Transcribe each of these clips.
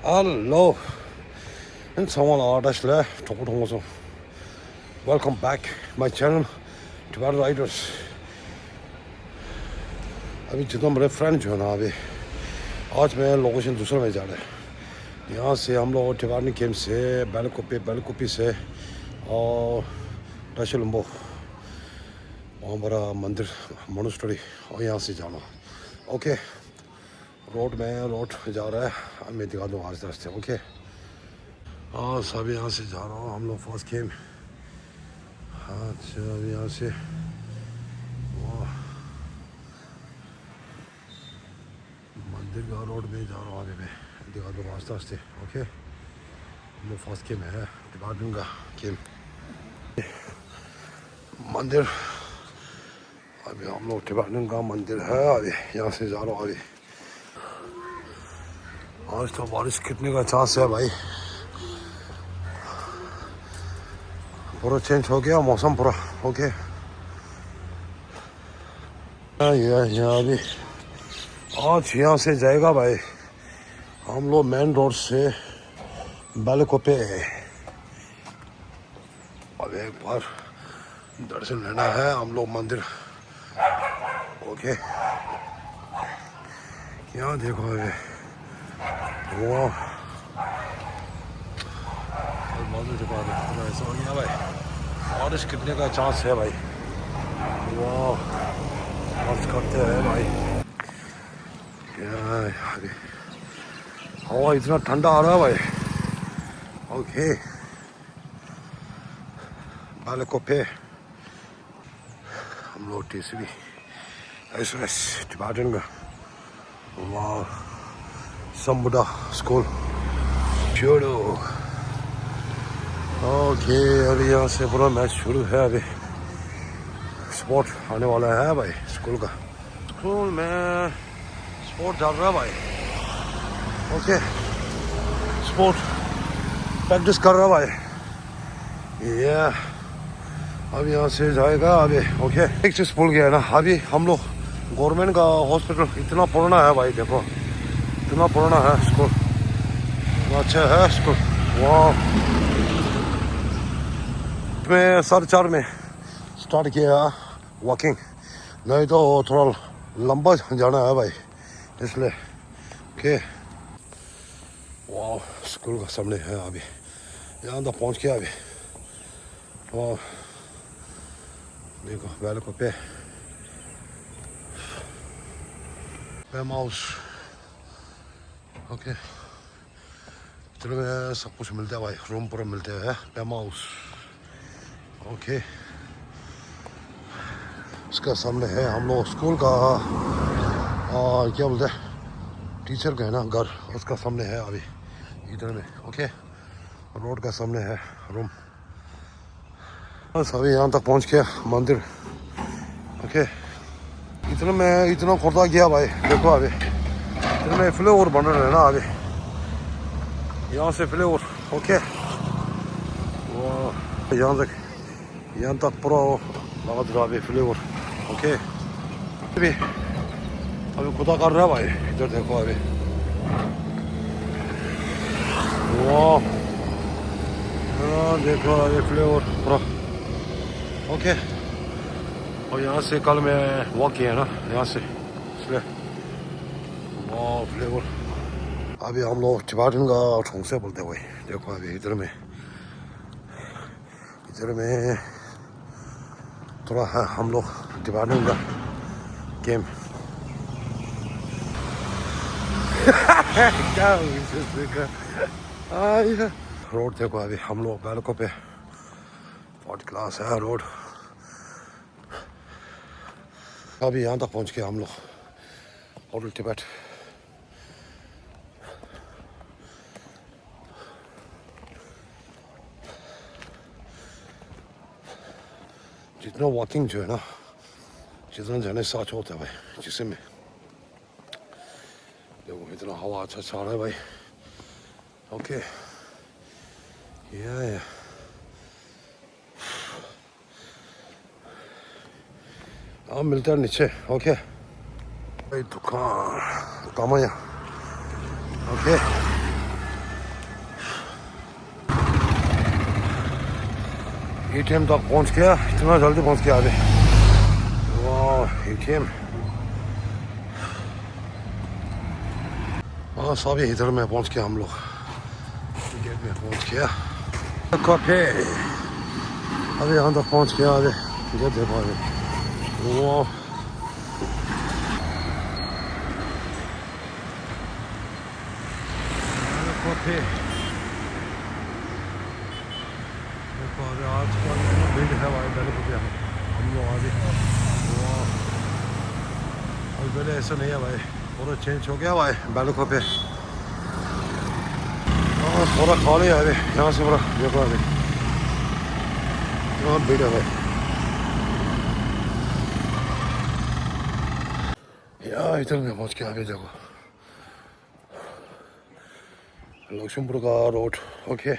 Hello, and someone arkadaşlar, topu tomuzu. Welcome back my channel, Tibetan Riders. अभी जितना मेरे friend जो है ना अभी आज मैं लोकेशन दूसरा में जा रहा है। यहाँ से हम लोग टिवानी कैंप से बैलकुपी से और टाशिलुम्बो वहाँ बड़ा मंदिर मोनेस्ट्री और यहाँ से जाना। ओके रोड जा रहा है, मैं दिखा दूँ आज रास्ते। ओके हाँ सब यहाँ से जा रहा हूँ, हम लोग फर्स्ट कैंप। हाँ अच्छा अभी यहाँ से मंदिर का रोड में जा रहा हूँ, अभी मैं दिखा दूँ रास्ते। ओके हम लोग फर्स्ट कैंप है टिबेटन का कैंप मंदिर। अभी हम लोग टिबेटन का मंदिर है, अभी यहाँ से जा रहा हूँ। अभी आज तो बारिश कितने का चांस है भाई, पूरा चेंज हो गया मौसम पूरा। ओके यहाँ अभी आज यहाँ से जाएगा भाई, हम लोग मेन रोड से बैलकुपी। अब एक बार दर्शन लेना है हम लोग मंदिर। ओके यहाँ देखो अभी वो ऐसा हो गया भाई, बारिश कितने का चांस है भाई। वाह बारिश करते हैं भाई। अरे हवा इतना ठंडा आ रहा है भाई। ओके बैलकुपी हम लोग टीसीबी एसएस टिबेटन का वाह संबुडा स्कूल छोड़ो। ओके अभी यहाँ से पूरा मैच शुरू है, अभी स्पोर्ट आने वाला है भाई। स्कूल का स्कूल में स्पोर्ट चल रहा है भाई। ओके स्पोर्ट प्रैक्टिस कर रहा है भाई। ये अब यहाँ से जाएगा अभी। ओके एक चीज़ भूल गया है ना, अभी हम लोग गवर्नमेंट का हॉस्पिटल इतना पुराना है भाई, देखो इतना पुराना है स्कूल, अच्छा है स्कूल। वाह मैं 4:30 में स्टार्ट किया वॉकिंग, नहीं तो थोड़ा लंबा जाना है भाई इसलिए। ओके वाह स्कूल का सामने है, अभी यहाँ तक पहुँच गया अभी। वाह देखो बैलकुपी पैम हाउस। ओके चलो में सब कुछ मिलता है भाई, रूम पूरा मिलते हैं पैम हाउस। ओके इसका सामने है हम लोग स्कूल का क्या बोलते हैं टीचर का है ना घर, उसका सामने है अभी इधर में। ओके रोड का सामने है रूम। बस अभी यहाँ तक पहुँच गया मंदिर। ओके इतना मैं इतना खुदा गया भाई, देखो अभी इतना में फ्लेवर बन रहे हैं ना अभी यहाँ से फ्लेवर। ओके वो यहाँ तक पूरा लगा रहा अभी फ्लेवर। ओके अभी खुदा कर रहा है भाई, इधर देखो अभी। वाह देखो अभी फ्लेवर पूरा। ओके और यहाँ से कल मैं वॉक किया है ना यहाँ से, इसलिए वाह फ्लेवर। अभी हम लोग टिबेटन का ठोंसे बोलते हैं भाई, देखो अभी इधर में थोड़ा है हम लोग टिबेटन का कैंप। क्या रोड देखो अभी हम लोग बैलकुपी 4th क्लास है रोड। अभी यहाँ तक पहुँच गए हम लोग होटल टिबेट। जितना वॉकिंग जो है ना जितना जाने से अच्छा होता है भाई, जिससे में देखो इतना हवा अच्छा आ रहा है भाई। ओके या हम मिलते हैं नीचे। ओके भाई दुकान कामया। ओके एटीएम तक पहुंच गया, इतना जल्दी पहुंच गया अभी। वाह एटीएम, हाँ सभी इधर में पहुंच गया, हम लोग गेट में पहुंच गया। कॉफी अभी यहाँ तक पहुंच गया, अभी गेट देखो अभी। वाह कॉफी देखो अभी, आज कल भीड़ है भाई, पहले कुछ हम लोग अभी। वाह अभी पहले ऐसा नहीं है भाई, पूरा चेंज हो गया भाई बैलको पे। हाँ थोड़ा खाली है अभी, यहाँ से पूरा देखो अभी बहुत भीड़ है भाई। यहाँ इधर में पहुँच गया अभी देखो, लक्ष्मणपुर का रोड। ओके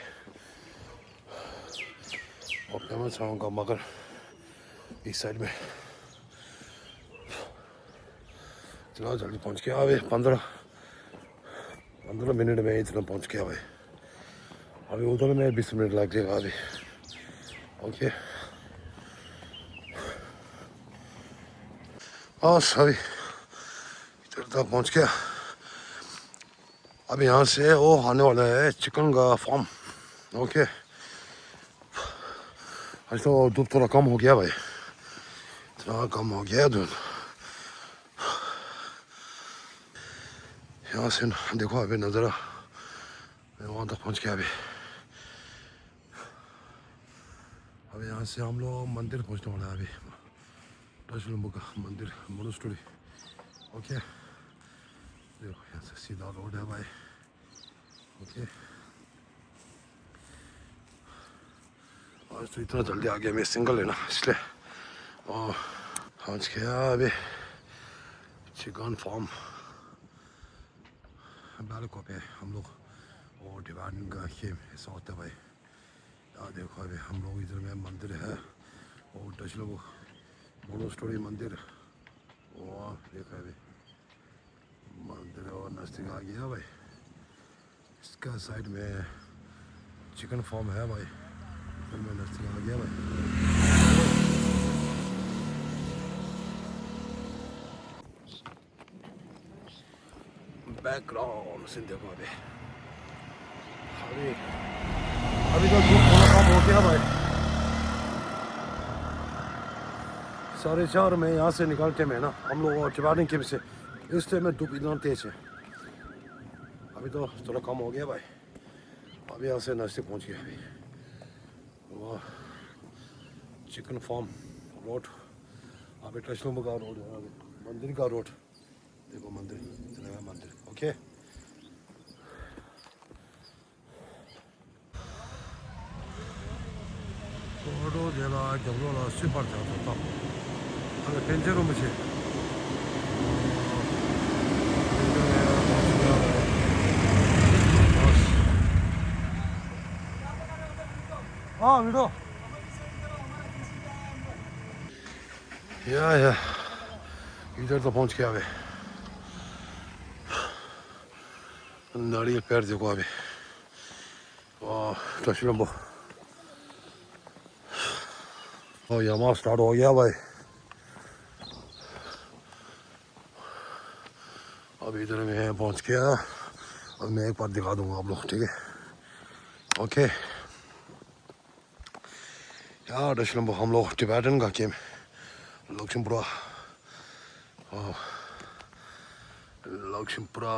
और मैं चाहूँगा मगर इस साइड में इतना जल्दी पहुँच गया अभी, 15 मिनट में इतना पहुँच गया भाई। अभी उधर में 20 मिनट लग जाएगा अभी। ओके हाँ सभी इधर तक पहुँच गया। अब यहाँ से वो आने वाला है चिकन का फार्म। ओके आज तो धूप थोड़ा कम हो गया भाई, इतना कम हो गया धूप। यहाँ से देखो अभी नज़ारा, मैं वहाँ तक पहुँच गया अभी। अभी यहाँ से हम लोग मंदिर पहुँचने वाला है अभी, दशलम्बू का मंदिर मोनेस्ट्री। ओके देखो यहाँ से सीधा रोड है भाई। ओके आज तो इतना जल्दी आ गया, मैं सिंगल है ना इसलिए। और पहुँच गया अभी चिकन फार्म बैलको पे हम लोग। और डिवाइडिंग का खेम ऐसा होता है भाई। यहाँ देखो अभी हम लोग इधर में मंदिर है और दशलम्बू मोनेस्ट्री मंदिर। और देखो अभी मंदिर और नज़दीक आ गया भाई। इसका साइड में चिकन फार्म है भाई, फिर मैं नज़दीक आ गया भाई। बैकग्राउंड से देखो अभी अभी अभी तो धूप थोड़ा कम हो गया भाई। 4:30 में यहाँ से निकलते में ना हम लोग डिवाइडिंग कैंप से, इसलिए में धूप इतना तेज है। अभी तो थोड़ा कम हो गया भाई, अभी यहाँ से नज़दीक पहुँच गया अभी। वाह चिकन फार्म रोड, अभी दशलम्बू का रोड है, अभी मंदिर का रोड देखो, मंदिर इतना है मंदिर। ओके रोडो जेला जबलोला सुपर जाता था अरे पेंजरो मुझे। हाँ वीडियो या इधर तो पहुंच गया अभी। नारियल पेड़ देखो अभी। वाह दशलम्बू और यहाँ स्टार्ट हो गया भाई। अब इधर मैं पहुंच गया, और मैं एक बार दिखा दूंगा आप लोग, ठीक है। ओके यार दशलम्बू हम लोग टिबेटन का गेम लक्ष्मणपुरा, लक्ष्मणपुरा।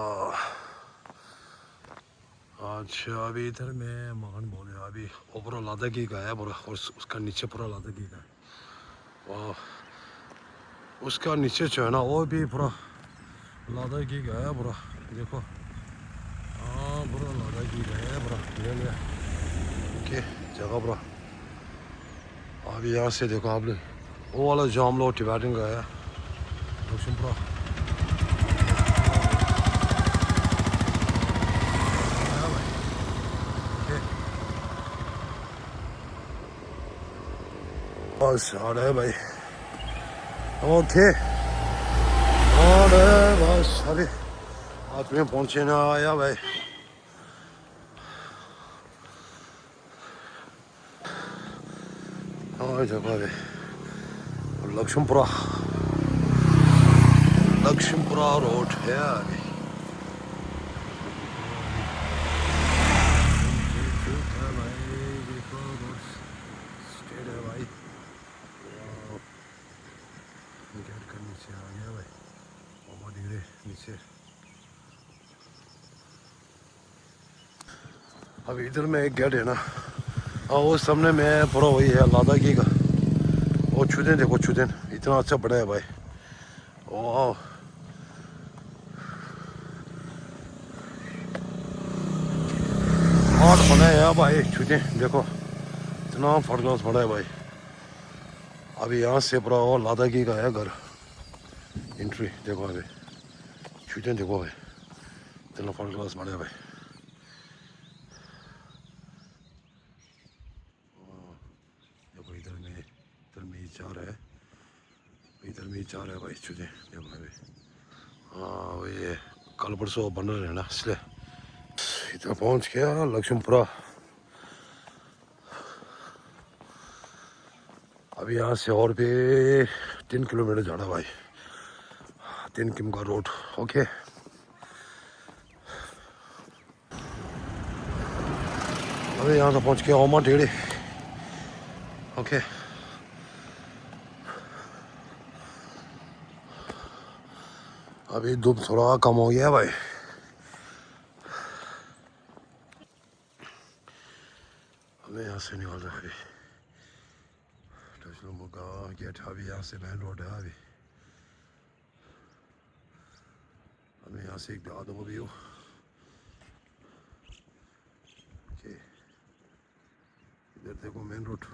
अच्छा अभी इधर में मगन बोले अभी वो पूरा लद्दाखी का है पूरा, और उसका नीचे पूरा लद्दाखी का है। वाह उसका नीचे जो है ना वो भी पूरा लद्दाखी का है पूरा, देखो हाँ पूरा लद्दाखी का है पूरा, ले लिया। ओके जगह पूरा अभी यहाँ से देखो आपने वो वाला जो हम लोग टिबेटन का है लक्ष्मणपुरा। बस आ रहे भाई। ओके अरे बस अभी आज में पहुंचे ना आया भाई। हाँ जगह है लक्ष्मपुरा रोड है अभी भाई गेट का नीचे आ गया भाई और धीरे नीचे अभी इधर में एक गेट है ना हाँ वो सामने में पूरा वही है लादाकी का वो चुदेन देखो चुदेन इतना अच्छा बड़ा है भाई वाह आठ बना है यार भाई चुदेन देखो इतना फर्स्ट क्लास बड़ा है भाई अभी यहाँ से पूरा वो लादाकी का है घर एंट्री देखो अभी चुदेन देखो भाई इतना फर्स्ट क्लास बड़ा है भाई इधर में चार है भाई चुने देखो अभी हाँ वो ये कल परसों बन रहे हैं ना इसलिए इधर पहुंच गया लक्ष्मपुरा अभी यहाँ से और भी 3 किलोमीटर जाना भाई 3 किम का रोड ओके अभी यहाँ से पहुंच गया ओमा टेढ़े ओके अभी धूप थोड़ा कम हो गया भाई हमें यहाँ से निकल रहा है अभी का गेट अभी यहाँ से मेन रोड है अभी हमें यहाँ से एक दिखा दूँगा व्यू ओके इधर देखो मेन रोड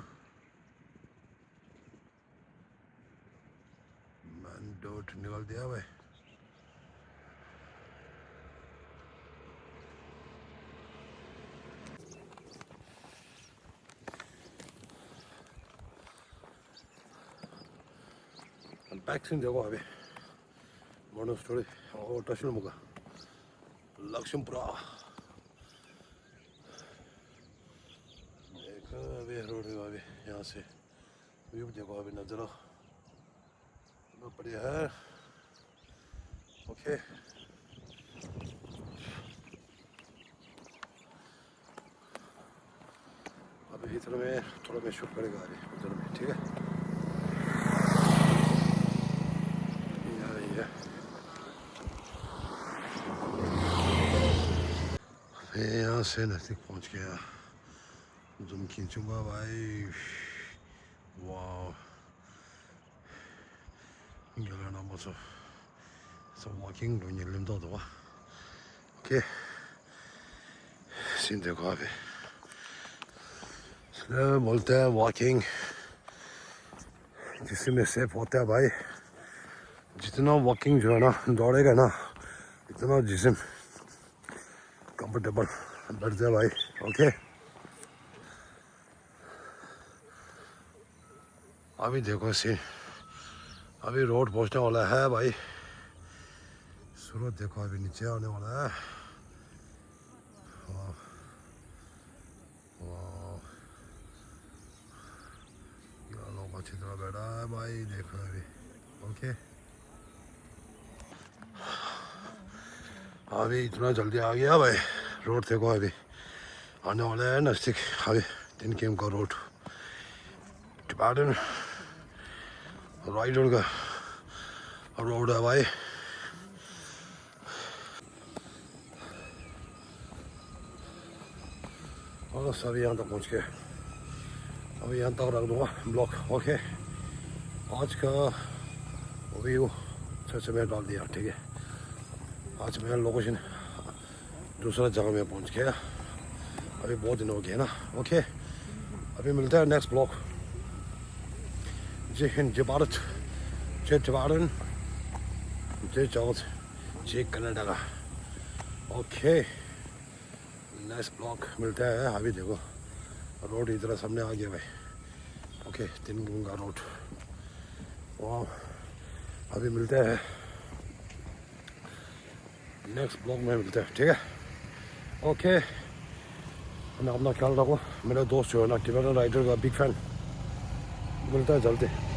निकल दिया भाई अनपैक्सिंग देखो अभी मॉडर्न स्टोरी और टशलमुगा लक्ष्मपुरा देखो अभी रोड है अभी यहाँ से व्यू देखो अभी नज़ारा बढ़िया है ओके अभी इधर में थोड़ा मैं शूट करेगा अभी उधर में ठीक है यहाँ से नज़दीक पहुँच गया जूम खींचूंगा भाई वाह गलाना मसो सब वॉकिंग लोग लिम्दा दो ओके सीन देखो अभी बोलते हैं वॉकिंग जिसमें सेफ होता है भाई जितना वॉकिंग जो है ना दौड़ेगा ना इतना जिस्म कंफर्टेबल बैठ जाए भाई ओके अभी देखो सीन अभी रोड पहुंचने वाला है भाई सूरज देखो अभी नीचे आने वाला है वाह वाह लोग अच्छी तरह बैठा है भाई देखो अभी ओके अभी इतना जल्दी आ गया भाई रोड देखो अभी आने वाला है नज़दीक अभी 3 किम का रोड टिबाटन राइट रोड का रोड है भाई और सभी यहाँ तक पहुँच गए अभी यहाँ तक रख दूँगा ब्लॉक ओके आज का व्यू अच्छे मैं डाल दिया ठीक है आज मैं लोकेशन दूसरा जगह में पहुँच गया अभी बहुत दिन हो गया ना ओके अभी मिलता है नेक्स्ट ब्लॉक जय हिंद जय भारत जय टिबाटन जय चार्ल्स जय कनाडा का ओके नेक्स्ट ब्लॉक मिलता है अभी देखो रोड इधर सामने आ गया भाई ओके 3 किम का रोड वाह अभी मिलते हैं नेक्स्ट ब्लॉग में मिलते हैं ठीक है ओके अपना ख्याल रखो मेरा दोस्त जो है ना टिबेटन राइडर का बिग फैन मिलता है जल्दी।